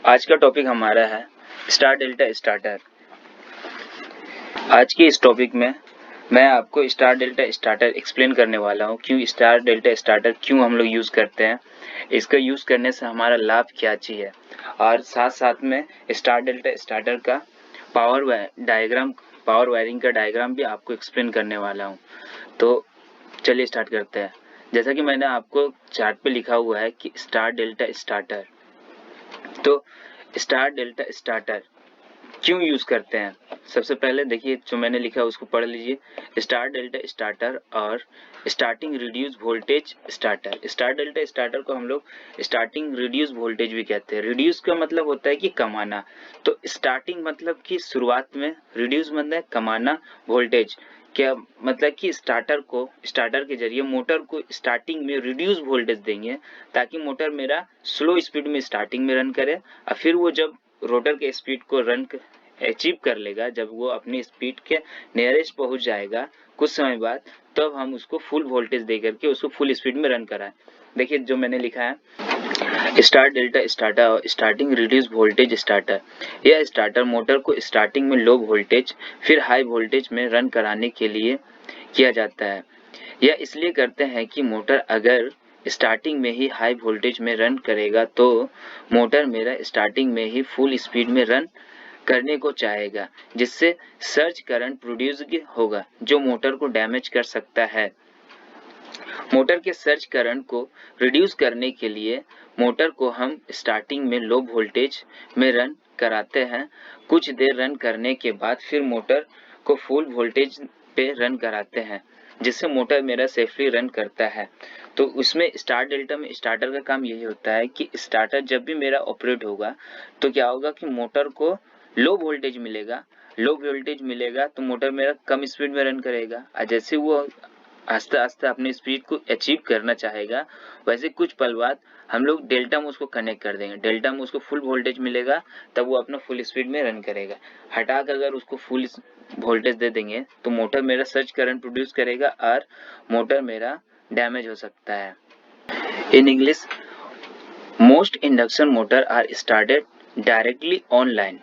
आज का टॉपिक हमारा है स्टार डेल्टा स्टार्टर। आज के इस टॉपिक में मैं आपको स्टार डेल्टा स्टार्टर एक्सप्लेन करने वाला हूँ। क्यों स्टार डेल्टा स्टार्टर क्यों हम लोग यूज़ करते हैं, इसका यूज़ करने से हमारा लाभ क्या चीज़ है, और साथ साथ में स्टार डेल्टा स्टार्टर का पावर वायरिंग का डायग्राम भी आपको एक्सप्लेन करने वाला हूँ। तो चलिए स्टार्ट करते हैं। जैसा कि मैंने आपको चार्ट पे लिखा हुआ है कि स्टार डेल्टा स्टार्टर, तो स्टार डेल्टा स्टार्टर क्यों यूज करते हैं। सबसे पहले देखिए जो मैंने लिखा है उसको पढ़ लीजिए। स्टार डेल्टा स्टार्टर और starting reduce voltage starter. Star delta starter को हम लोग स्टार्टिंग रिड्यूस वोल्टेज भी कहते हैं। रिड्यूस का मतलब होता है कि कमाना, तो स्टार्टिंग मतलब कि शुरुआत में, रिड्यूस मतलब है कमाना, वोल्टेज क्या मतलब कि स्टार्टर के जरिए मोटर को स्टार्टिंग में रिड्यूस वोल्टेज देंगे ताकि मोटर मेरा स्लो स्पीड में स्टार्टिंग में रन करे, और फिर वो जब रोटर के स्पीड को रन अचीव कर लेगा, जब वो अपनी स्पीड के नियरेस्ट पहुंच जाएगा कुछ समय बाद, तब हम उसको फुल वोल्टेज दे करके उसको फुल स्पीड में रन कराएं। देखिए जो मैंने लिखा है स्टार डेल्टा स्टार्टर और स्टार्टिंग रिड्यूस वोल्टेज स्टार्टर। यह स्टार्टर मोटर को स्टार्टिंग में लो वोल्टेज फिर हाई वोल्टेज में रन कराने के लिए किया जाता है। यह इसलिए करते हैं कि मोटर अगर स्टार्टिंग में ही हाई वोल्टेज में रन करेगा तो मोटर मेरा स्टार्टिंग में ही फुल स्पीड में रन करने को चाहेगा, जिससे सर्ज करंट प्रोड्यूस होगा जो मोटर को डैमेज कर सकता है। मोटर के सर्ज करंट को रिड्यूस करने के लिए मोटर को हम स्टार्टिंग में लो वोल्टेज में रन कराते हैं। कुछ देर रन करने के बाद फिर मोटर को फुल वोल्टेज पे रन कराते हैं, जिससे मोटर मेरा सेफली रन करता है। तो उसमें स्टार डेल्टा में स्टार्टर का काम यही होता है कि स्टार्टर जब भी मेरा ऑपरेट होगा तो क्या होगा कि मोटर को लो वोल्टेज मिलेगा तो मोटर मेरा कम स्पीड में रन करेगा, और जैसे वो आस्ते आस्ते अपनी स्पीड को अचीव करना चाहेगा, वैसे कुछ पल बाद हम लोग डेल्टा में उसको कनेक्ट कर देंगे। डेल्टा में उसको फुल वोल्टेज मिलेगा, तब वो अपना फुल स्पीड में रन करेगा। हटा कर अगर उसको फुल वोल्टेज दे देंगे तो मोटर मेरा सर्ज करंट प्रोड्यूस करेगा और मोटर मेरा डैमेज हो सकता है। In English, most induction motor are started directly online.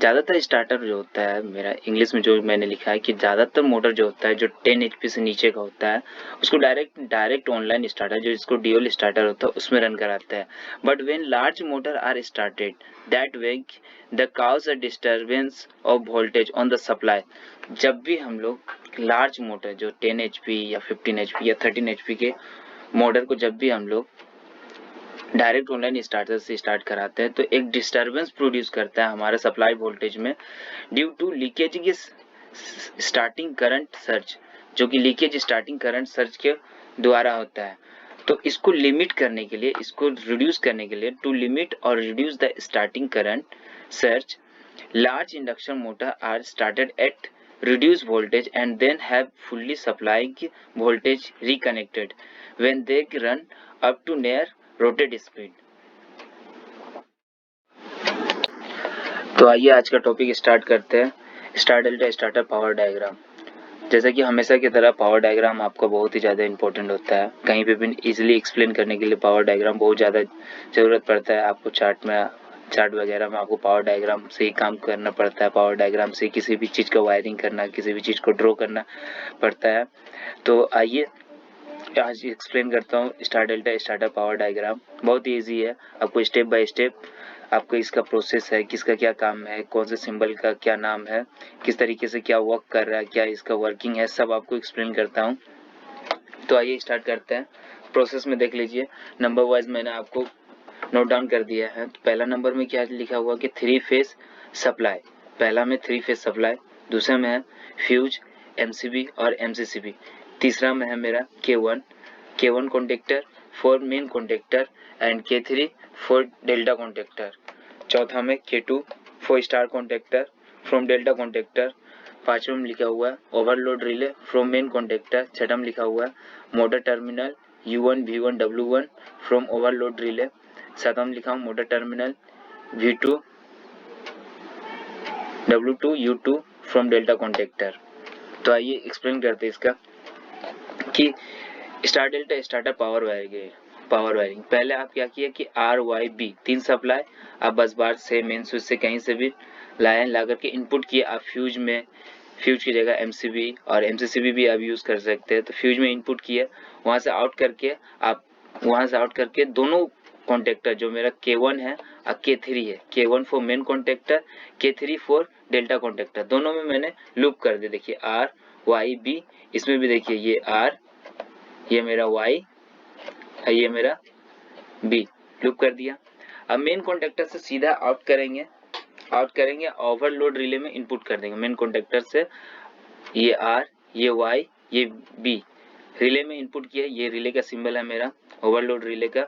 ज़्यादातर स्टार्टर जो होता है मेरा, इंग्लिश में जो मैंने लिखा है कि ज़्यादातर मोटर जो होता है जो 10 HP से नीचे का होता है उसको डायरेक्ट ऑनलाइन स्टार्टर, जो इसको डीओएल स्टार्टर होता है, उसमें रन कराता है। But when large motor are started that way the cause a disturbance of voltage on the supply. जब भी हम लोग लार्ज मोटर जो 10 HP या 15 HP या 13 HP के मोटर को जब भी हम लोग डायरेक्ट ऑनलाइन स्टार्टर से स्टार्ट कराते हैं तो एक डिस्टरबेंस प्रोड्यूस करता है हमारे सप्लाई वोल्टेज में, ड्यू टू लीकेज की स्टार्टिंग करंट सर्ज, जो कि लीकेज स्टार्टिंग करंट सर्ज के द्वारा होता है। तो इसको लिमिट करने के लिए, इसको रिड्यूस करने के लिए, टू लिमिट और reduce the starting current surge, large induction motor are started at reduced voltage and then have fully supplying voltage reconnected when they run up to near rotate speed। तो आइए आज का topic start करते हैं। Star delta starter power diagram. जैसा कि हमेशा की तरह पावर डायग्राम आपका बहुत ही ज़्यादा इंपॉर्टेंट होता है। कहीं पे भी इजीली एक्सप्लेन करने के लिए पावर डायग्राम बहुत ज़्यादा ज़रूरत पड़ता है। आपको चार्ट वगैरह में आपको पावर डायग्राम से ही काम करना पड़ता है। पावर डायग्राम से किसी भी चीज़ का वायरिंग करना, किसी भी चीज़ को ड्रॉ करना पड़ता है। तो आइए आज एक्सप्लेन करता हूँ star delta starter power diagram. बहुत ही ईजी है, आपको स्टेप बाय स्टेप आपको इसका प्रोसेस है, किसका क्या काम है, कौन से सिंबल का क्या नाम है, किस तरीके से क्या वर्क कर रहा है, क्या इसका वर्किंग है, सब आपको एक्सप्लेन करता हूँ। तो आइए स्टार्ट करते हैं। प्रोसेस में देख लीजिए, नंबर वाइज मैंने आपको नोट डाउन कर दिया है। तो पहला नंबर में क्या लिखा हुआ कि 3 फेज सप्लाई। पहला में 3 फेज सप्लाई, दूसरे में है फ्यूज, एमसीबी और एमसीसीबी, तीसरा में है मेरा K1 contactor for main contactor and K3 for delta contactor, चौथा में K2 for star contactor from delta contactor, पांचवा में लिखा हुआ है overload relay from main contactor, छठा में लिखा हुआ है motor terminal U1 V1 W1 from overload relay, सातवां में लिखा हूँ motor terminal V2 W2 U2 from delta contactor. तो आइए एक्सप्लेन करते हैं इसका कि star delta starter power wire power wiring. पहले आप क्या किया कि आर वाई बी 3 सप्लाई आप बस बार से मेन स्विच से कहीं से भी लाए, ला करके इनपुट किए आप फ्यूज में, फ्यूज की जगह एमसीबी और एमसीसीबी भी आप यूज कर सकते हैं। तो फ्यूज में इनपुट किए, वहां से आउट करके दोनों कॉन्टेक्टर जो मेरा K1 है और K3 है, K1 for main contactor, K3 for delta contactor, दोनों में मैंने लूप कर दिया। देखिए आर वाई बी, इसमें भी देखिए ये आर, ये मेरा वाई, ये मेरा बी, लूप कर दिया। अब मेन कॉन्टेक्टर से सीधा आउट करेंगे ओवरलोड रिले में इनपुट कर देंगे। मेन कॉन्टेक्टर से ये आर, ये वाई, ये बी रिले में इनपुट किया, ये रिले का सिंबल है मेरा, ओवरलोड रिले का,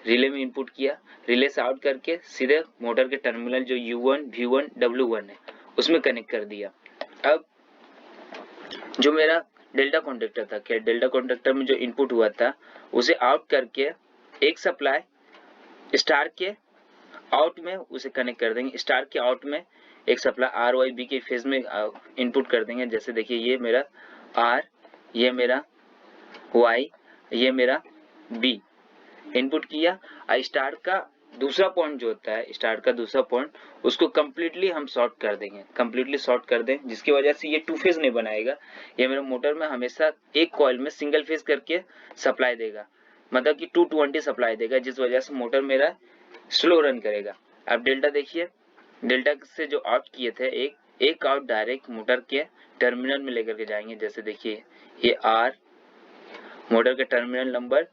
रिले में इनपुट किया, रिले से आउट करके सीधे मोटर के टर्मिनल जो U1, V1, W1 है उसमें कनेक्ट कर दिया। अब जो मेरा डेल्टा कॉन्टेक्टर था, क्या डेल्टा कॉन्टेक्टर में जो इनपुट हुआ था उसे आउट करके एक सप्लाई स्टार के आउट में उसे कनेक्ट कर देंगे। स्टार के आउट में एक सप्लाई आर वाई बी के फेज में इनपुट कर देंगे। जैसे देखिए ये मेरा आर, ये मेरा वाई, ये मेरा बी इनपुट किया। स्टार का दूसरा पॉइंट जो होता है, स्टार का दूसरा पॉइंट, उसको कंप्लीटली हम शॉर्ट कर दें, जिसकी वजह से ये टू फेज नहीं बनाएगा। ये मेरे मोटर में हमेशा एक कॉइल में सिंगल फेज करके सप्लाई देगा, मतलब कि 220 सप्लाई देगा, जिस वजह से मोटर मेरा स्लो रन करेगा। अब डेल्टा देखिए, डेल्टा से जो आउट किए थे एक आउट डायरेक्ट मोटर के टर्मिनल में लेकर के जाएंगे। जैसे देखिए ये आर मोटर के टर्मिनल नंबर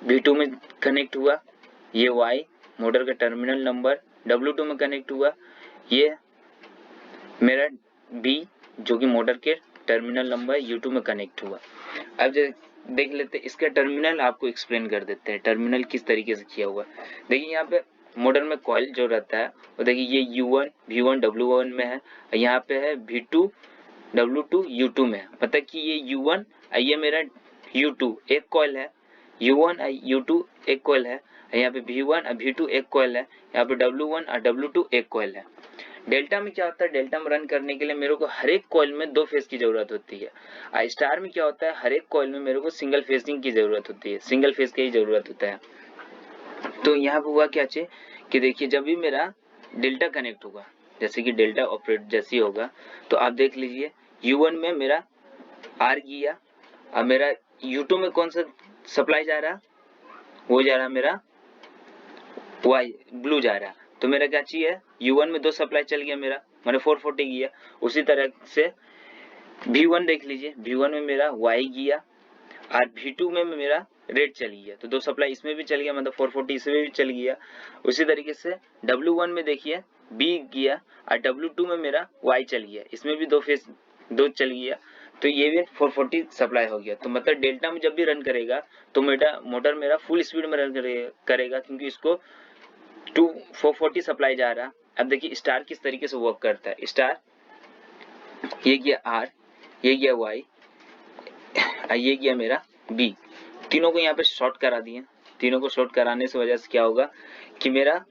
V2 में कनेक्ट हुआ, ये Y मोटर का टर्मिनल नंबर W2 में कनेक्ट हुआ, ये मेरा B जो कि मोटर के टर्मिनल नंबर U2 में कनेक्ट हुआ। अब देख लेते हैं इसका टर्मिनल, आपको एक्सप्लेन कर देते हैं टर्मिनल किस तरीके से किया हुआ। देखिए यहाँ पे मोटर में कॉइल जो रहता है वो देखिए ये U1, V1, W1 में है, यहाँ पे है V2, W2, U2 में है। मतलब कि ये U1 ये मेरा U2 एक कॉइल है, U1 और U2 एक कॉइल है, यहाँ पे V1 और V2 एक कॉइल है, यहाँ पे W1 और W2 एक कॉइल है। डेल्टा में क्या होता है, डेल्टा में रन करने के लिए मेरे को हर एक कॉइल में 2 फेज की जरूरत होती है। और स्टार में क्या होता है, हर एक कॉइल में मेरे को सिंगल फेजिंग की जरूरत होती है, सिंगल फेज की ही जरूरत होता है। तो यहाँ पे हुआ क्या चाहिए कि देखिए जब भी मेरा डेल्टा कनेक्ट होगा, जैसे कि डेल्टा ऑपरेट जैसी होगा, तो आप देख लीजिए U1 में मेरा आर गया, अब मेरा U2 में कौन सा सप्लाई जा रहा, वो जा रहा मेरा वाई, ब्लू जा रहा। तो मेरा क्या चाहिए, U1 में 2 सप्लाई चल गया मेरा, मैंने 440 गया। उसी तरह से V1 देख लीजिए, V1 में मेरा वाई गया और V2 में मेरा रेड चल गया, तो 2 सप्लाई इसमें भी चल गया, मतलब 440 इसमें भी चल गया। उसी तरीके से W1 में देखिए B गया और W2 में मेरा Y चल गया, इसमें भी 2 चल गया, तो ये भी 440 सप्लाई हो गया। तो मतलब डेल्टा में जब भी रन करेगा तो मोटर मेरा फुल स्पीड में रन करेगा, क्योंकि इसको 440 सप्लाई जा रहा। अब देखिए स्टार किस तरीके से वर्क करता है। स्टार ये गया R, ये गया Y, ये गया मेरा B, तीनों को यहाँ पे शॉर्ट करा दिए। तीनों को शॉर्ट कराने से वजह से क्या होगा कि मेरा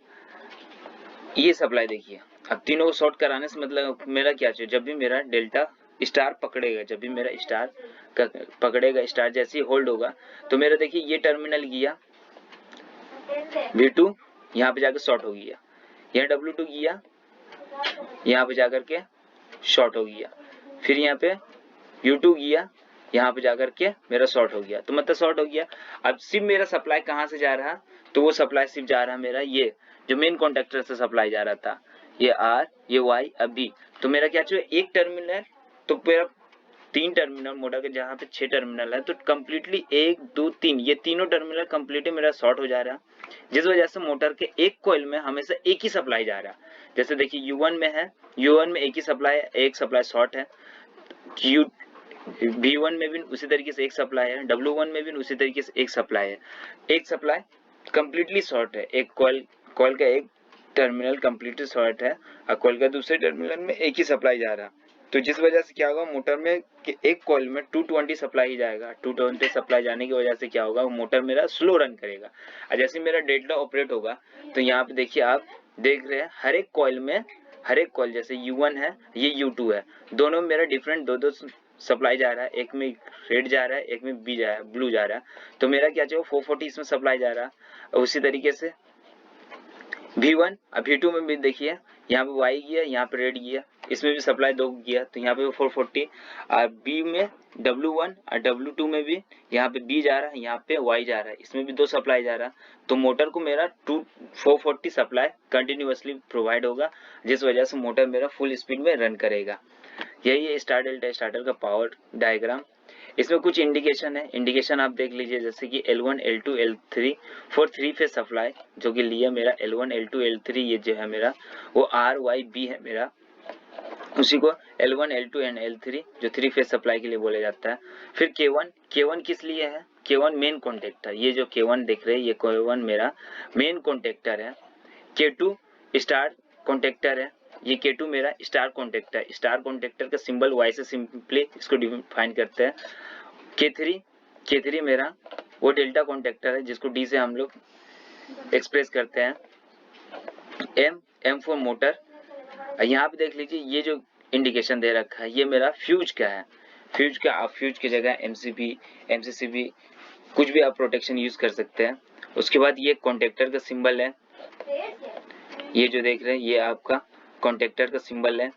ये सप्लाई देखिए, अब तीनों को शॉर्ट कराने से मतलब मेरा क्या चाहिए, जब भी मेरा डेल्टा स्टार पकड़ेगा, जब भी मेरा स्टार पकड़ेगा, स्टार जैसे ही होल्ड होगा, तो मेरा देखिए ये टर्मिनल गया V2, यहाँ पे जाकर शॉर्ट हो गया, यहाँ W2 गया, यहाँ पे जाकर के शॉर्ट हो गया, फिर यहाँ पे U2 गया, यहाँ पे जाकर के मेरा शॉर्ट हो गया। तो मतलब शॉर्ट हो गया। अब सिर्फ मेरा सप्लाई कहाँ से जा रहा, तो वो सप्लाई सिर्फ जा रहा मेरा ये जो मेन कॉन्टेक्टर से सप्लाई जा रहा था, ये आर, ये वाई, अब बी। तो मेरा क्या चाहिए, एक टर्मिनल, तो मेरा 3 टर्मिनल मोटर के जहाँ पे 6 टर्मिनल है, तो कंप्लीटली 1 2 3 ये तीनों टर्मिनल कंप्लीटली मेरा शॉर्ट हो जा रहा, जिस वजह से मोटर के एक कॉइल में हमेशा एक ही सप्लाई जा रहा। जैसे देखिए U1 में है, U1 में एक ही सप्लाई है, एक सप्लाई शॉर्ट है। V1 में भी उसी तरीके से एक सप्लाई है, W1 में भी उसी तरीके से एक सप्लाई है। एक सप्लाई कंप्लीटली शॉर्ट है, एक कॉइल का एक टर्मिनल कंप्लीटली शॉर्ट है और कॉइल का दूसरे टर्मिनल में एक ही सप्लाई जा रहा। तो जिस वजह से क्या होगा, मोटर में कि एक कॉइल में 220 सप्लाई ही जाएगा। 220 सप्लाई जाने की वजह से क्या होगा, मोटर मेरा स्लो रन करेगा। और जैसे मेरा डेल्टा ऑपरेट होगा, तो यहाँ पे देखिए आप देख रहे हैं हर एक कॉइल में, हर एक कॉइल जैसे U1 है, ये U2 है, दोनों में मेरा डिफरेंट 2-2 सप्लाई जा रहा है, एक में रेड जा रहा है, एक में बी जा रहा है, ब्लू जा रहा है, तो मेरा क्या चाहिए 440 इसमें सप्लाई जा रहा है। उसी तरीके से V1 अब V2 में भी देखिए यहाँ पे Y गया, यहाँ पे रेड गया, इसमें भी सप्लाई 2 गया, तो यहाँ पे 440। और B में W1 और W2 में भी यहाँ पे B जा रहा है, यहाँ पे Y जा रहा है, इसमें भी 2 सप्लाई जा रहा है, तो मोटर को मेरा 440 सप्लाई कंटिन्यूअसली प्रोवाइड होगा, जिस वजह से मोटर मेरा फुल स्पीड में रन करेगा। यही है स्टार डेल्टा स्टार्टर का पावर डायग्राम। इसमें कुछ इंडिकेशन है, इंडिकेशन आप देख लीजिए, जैसे कि L1 L2 L3 for 3 phase supply, जो कि लिया मेरा L1 L2 L3, ये जो है मेरा वो RYB है मेरा, उसी को L1 L2 एंड L3 जो 3 फेज सप्लाई के लिए बोला जाता है। फिर K1 किस लिए है, K1 मेन कॉन्टेक्टर, ये जो K1 देख रहे हैं ये K1 मेरा मेन कॉन्टेक्टर है। K2 स्टार कॉन्टेक्टर है, ये K2 मेरा स्टार कॉन्टेक्टर है, स्टार कॉन्टेक्टर का सिंबल Y से सिंपली इसको डिफाइन करते हैं। K3 मेरा वो डेल्टा कॉन्टेक्टर है, जिसको D से हम लोग एक्सप्रेस करते हैं। M for motor. यहाँ पे देख लीजिए ये जो इंडिकेशन दे रखा है ये मेरा फ्यूज का है, फ्यूज का, आप फ्यूज की जगह MCCB कुछ भी आप प्रोटेक्शन यूज कर सकते हैं। उसके बाद ये कॉन्टेक्टर का सिंबल है, ये जो देख रहे हैं ये आपका कॉन्टेक्टर का सिंबल है।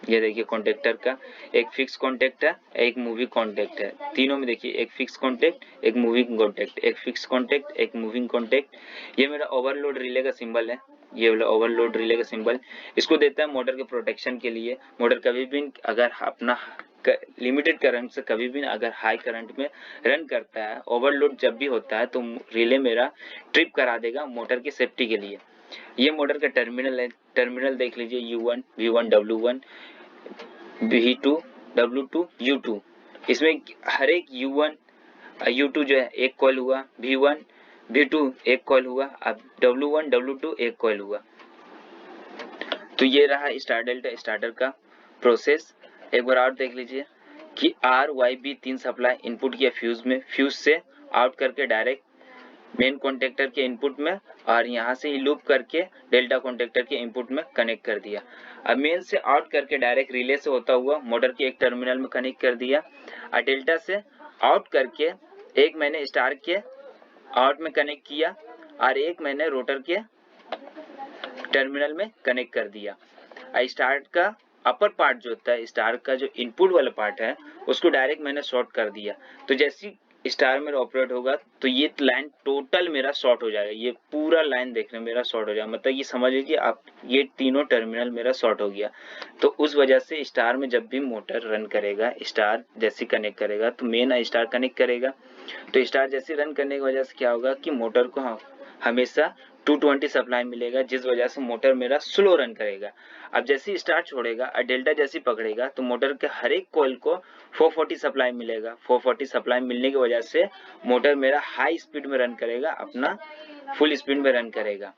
ये देखिए कॉन्टेक्टर का एक फिक्स कॉन्टेक्ट है, एक मूविंग कॉन्टेक्ट है, तीनों में देखिए एक फिक्स कॉन्टेक्ट, एक मूविंग कॉन्टेक्ट, एक फिक्स कॉन्टेक्ट, एक मूविंग कॉन्टेक्ट। ये मेरा ओवरलोड रिले का सिंबल है, ये वाला ओवरलोड रिले का सिंबल इसको देता है मोटर के प्रोटेक्शन के लिए। मोटर कभी भी अगर अपना लिमिटेड करंट से कभी भी अगर हाई करंट में रन करता है, ओवरलोड जब भी होता है, तो रिले मेरा ट्रिप करा देगा मोटर की सेफ्टी के लिए। ये मोटर का टर्मिनल है, टर्मिनल देख लीजिए U1 V1 W1 V2 W2 U2, इसमें हर एक U1 U2 जो है एक कॉइल हुआ, V1 V2 एक कॉइल हुआ, अब W1 W2 एक कॉइल हुआ। तो ये रहा स्टार डेल्टा स्टार्टर का प्रोसेस। एक बार और देख लीजिए कि RYB 3 सप्लाई इनपुट किया फ्यूज में, फ्यूज से आउट करके डायरेक्ट मेन कॉन्टेक्टर के इनपुट में, और यहाँ से ही लूप करके डेल्टा कॉन्टेक्टर के इनपुट में कनेक्ट कर दिया। अब मेन से आउट करके डायरेक्ट रिले से होता हुआ मोटर के एक टर्मिनल में कनेक्ट कर दिया, और डेल्टा से आउट करके एक मैंने स्टार के आउट में कनेक्ट किया, और एक मैंने रोटर के टर्मिनल में कनेक्ट कर दिया। स्टार का अपर पार्ट जो होता है, स्टार का जो इनपुट वाला पार्ट है, उसको डायरेक्ट मैंने शॉर्ट कर दिया। तो जैसी स्टार मेरा ऑपरेट होगा तो ये लाइन टोटल मेरा शॉर्ट हो जाएगा, ये पूरा लाइन देखने मेरा शॉर्ट हो जाएगा, मतलब ये समझ लीजिए आप ये तीनों टर्मिनल मेरा शॉर्ट हो गया। तो उस वजह से स्टार में जब भी मोटर रन करेगा, स्टार जैसे कनेक्ट करेगा तो मेन स्टार कनेक्ट करेगा, तो स्टार जैसे रन करने की वजह से क्या होगा कि मोटर को हमेशा 220 सप्लाई मिलेगा, जिस वजह से मोटर मेरा स्लो रन करेगा। अब जैसे स्टार्ट छोड़ेगा और डेल्टा जैसे पकड़ेगा तो मोटर के हर एक कॉइल को 440 सप्लाई मिलेगा। 440 सप्लाई मिलने की वजह से मोटर मेरा हाई स्पीड में रन करेगा, अपना फुल स्पीड में रन करेगा।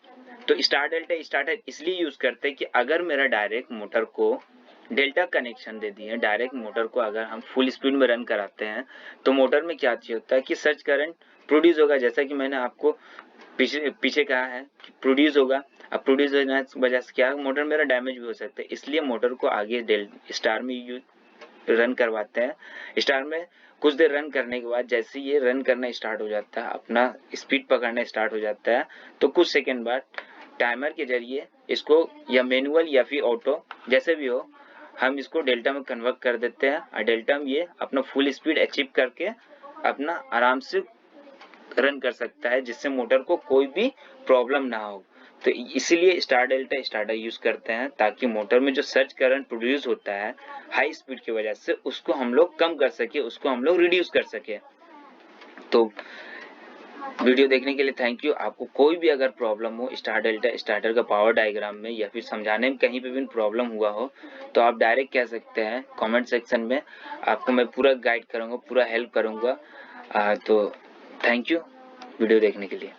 तो स्टार डेल्टा स्टार्टर इसलिए यूज करते हैं कि अगर मेरा डायरेक्ट मोटर को डेल्टा कनेक्शन दे दिए, डायरेक्ट मोटर को अगर हम फुल स्पीड में रन कराते हैं तो मोटर में क्या चाहिए होता है कि सर्ज करंट प्रोड्यूस होगा, जैसा कि मैंने आपको पीछे कहा है कि प्रोड्यूस होगा। अब प्रोड्यूस होने की वजह से क्या मोटर मेरा डैमेज भी हो सकता है, इसलिए मोटर को आगे स्टार में रन करवाते हैं। स्टार में कुछ देर रन करने के बाद जैसे ये रन करना स्टार्ट हो जाता है, अपना स्पीड पकड़ना स्टार्ट हो जाता है, तो कुछ सेकंड बाद टाइमर के जरिए इसको या मैनुअल या फिर ऑटो जैसे भी हो, हम इसको डेल्टा में कन्वर्ट कर देते हैं, और डेल्टा में ये अपना फुल स्पीड अचीव करके अपना आराम से रन कर सकता है, जिससे मोटर को कोई भी प्रॉब्लम ना हो। तो इसीलिए स्टार डेल्टा स्टार्टर यूज करते हैं, ताकि मोटर में जो सर्ज करंट प्रोड्यूस होता है हाई स्पीड की वजह से, उसको हम लोग कम कर सके, उसको हम लोग रिड्यूस कर सके। तो वीडियो देखने के लिए थैंक यू। आपको कोई भी अगर प्रॉब्लम हो स्टार डेल्टा स्टार्टर का पावर डायग्राम में या फिर समझाने में कहीं पे भी प्रॉब्लम हुआ हो, तो आप डायरेक्ट कह सकते हैं कमेंट सेक्शन में, आपको मैं पूरा गाइड करूंगा, पूरा हेल्प करूंगा। तो थैंक यू वीडियो देखने के लिए।